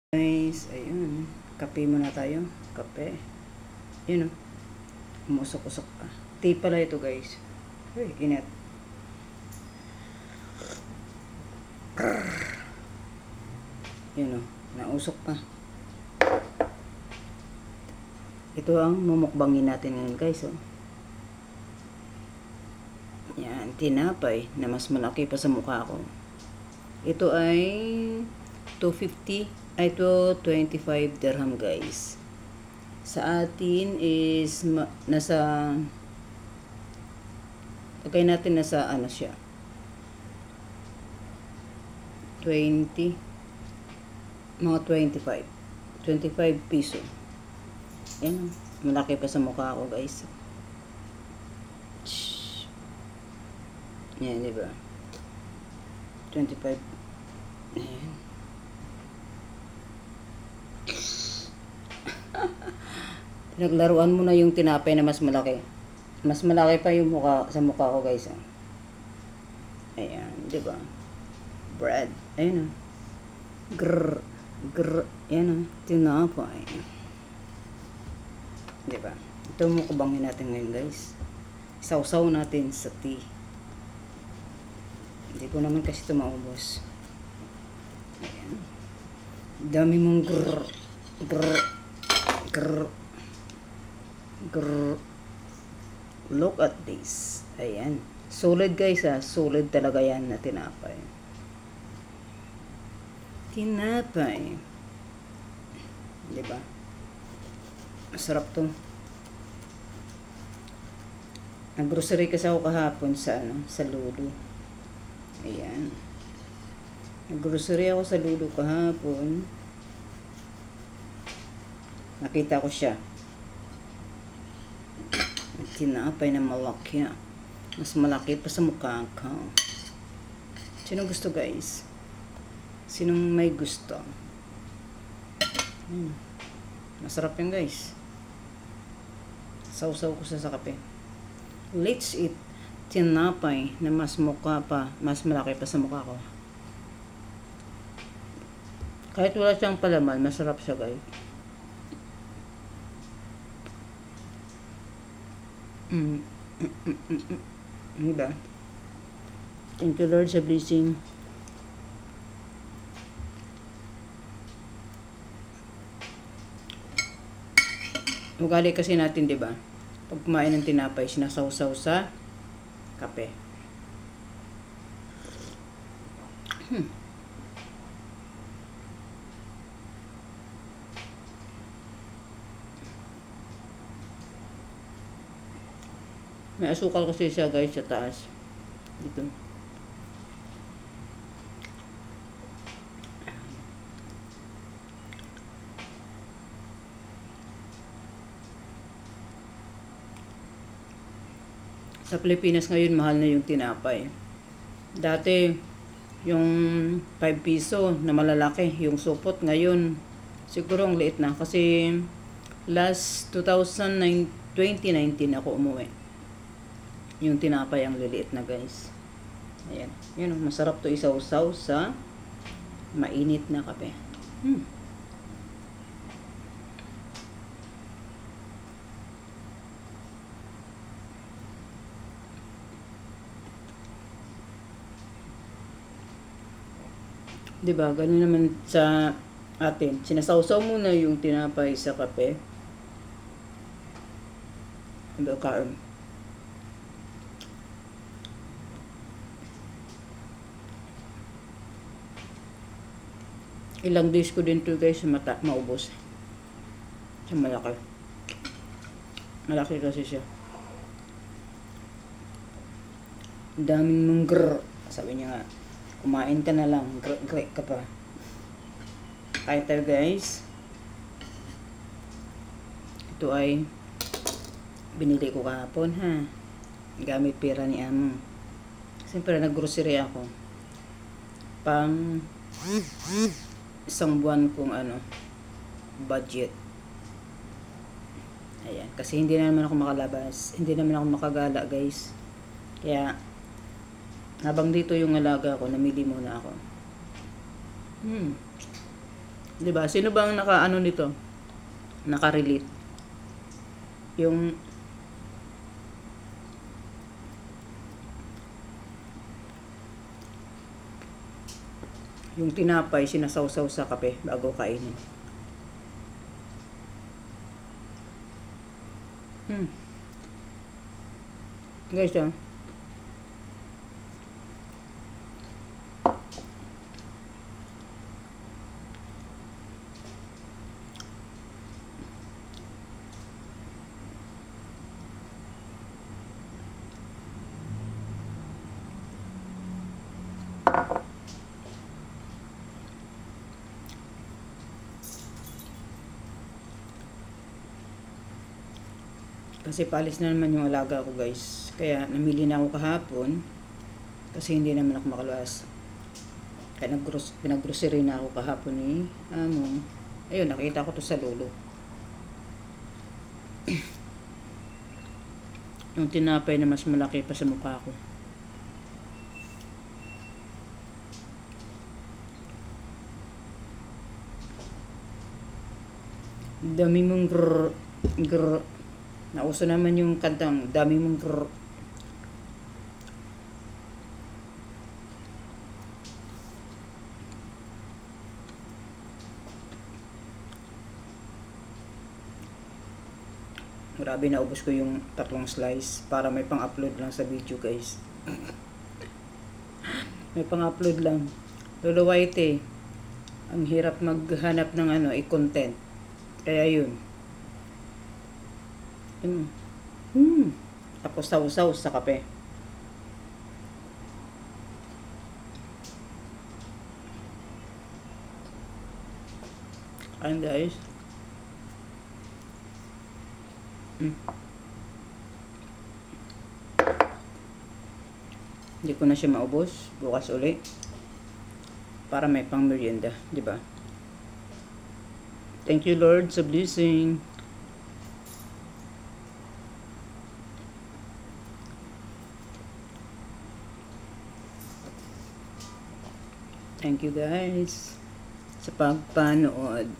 Guys, ayun. Kape muna tayo. Kape. Yun o. Umusok-usok pa. Tea pala ito guys. Uy, init. Yun o. Nausok pa. Ito ang mumukbangin natin ngayon guys o. Yan. Tinapay na mas malaki pa sa mukha ko. Ito ay 250 ay ito 25 dirham guys. Sa atin is nasa lagay natin nasa ano siya 20 mga 25 piso. Yan, malaki pa sa mukha ko guys. Yan, diba? 25. Ayan. Pinaglaruan mo na yung tinapay na mas malaki. Mas malaki pa yung mukha, sa mukha ko guys. Ayan, di ba? Bread. Ayan o. Grrr. Grrr. Ayan o. Tinapay. Di ba? Ito mukbangin natin ngayon guys. Sausaw natin sa tea. Hindi ko naman kasi ito maubos. Ayan. Dami mong grrr. Grrr. Grrr. Grrr. Look at this. Ayan. Solid guys ha. Solid talaga yan na tinapay. Tinapay. Diba? Masarap to. Nag-grocery kasi ako kahapon sa sa Ludo. Ayan. Nag-grocery ako sa Ludo kahapon. Nakita ko siya. Tinapay na malaki. Mas malaki pa sa mukha ko. Sino gusto guys? Sinong may gusto? Masarap yan guys. Sausaw ko sa kape. Let's eat tinapay na mas mukha pa, mas malaki pa sa mukha ko. Kahit wala siyang palaman, masarap siya guys. Diba? Thank you Lord sa blessing. Ugali kasi natin, diba? Pag kumain ng tinapay, sinasawsaw sa kape. May asukal kasi siya guys sa taas. Dito. Sa Pilipinas ngayon, mahal na yung tinapay. Dati, yung 5 piso na malalaki, yung supot. Ngayon, siguro ang liit na. Kasi, last 2019 ako umuwi. Yung tinapay ang liliit na guys. Ayan. Yun, masarap to isaw-saw sa mainit na kape. Diba? Ganun naman sa atin. Sinasawsaw muna yung tinapay sa kape. Kain. Ilang days ko din to guys maubos. Siya malaki. Malaki kasi siya. Daming mong grrr. Sabi niya nga, kumain ka na lang. Grrr ka pa. Kain tayo guys. Ito ay binili ko kahapon ha. Gamit pera ni Amo. Siyempre nag-grocery ako. Pang isang buwan kong budget. Ayan. Kasi hindi na naman ako makalabas. Hindi naman ako makagala guys. Kaya habang dito yung alaga ko, namili muna ako. 'Di ba? Sino bang naka-ano nito? Naka-relate? Yung tinapay sinasawsaw sa kape bago kainin. Guys, kasi paalis na naman yung alaga ko, guys. Kaya namili na ako kahapon kasi hindi naman ako makaluwas. Kaya pinag-grocery na ako kahapon ni amo. Ayun, nakita ko to sa lolo. Yung tinapay na mas malaki pa sa mukha ko. Dami mong grrr. Nauso naman yung kantang dami mong grrr. Grabe, naubos ko yung 3 slice para may pang-upload lang sa video, guys. May pang-upload lang. Lolo White, ang hirap maghanap ng i-content. Kaya yun. Tapos sausaw sa kape. Ayan, guys. Hindi ko na siya maubos. Bukas uli. Para may pang merienda, di ba? Thank you, Lord, sa blessing. Thank you, guys, sa pagpanood.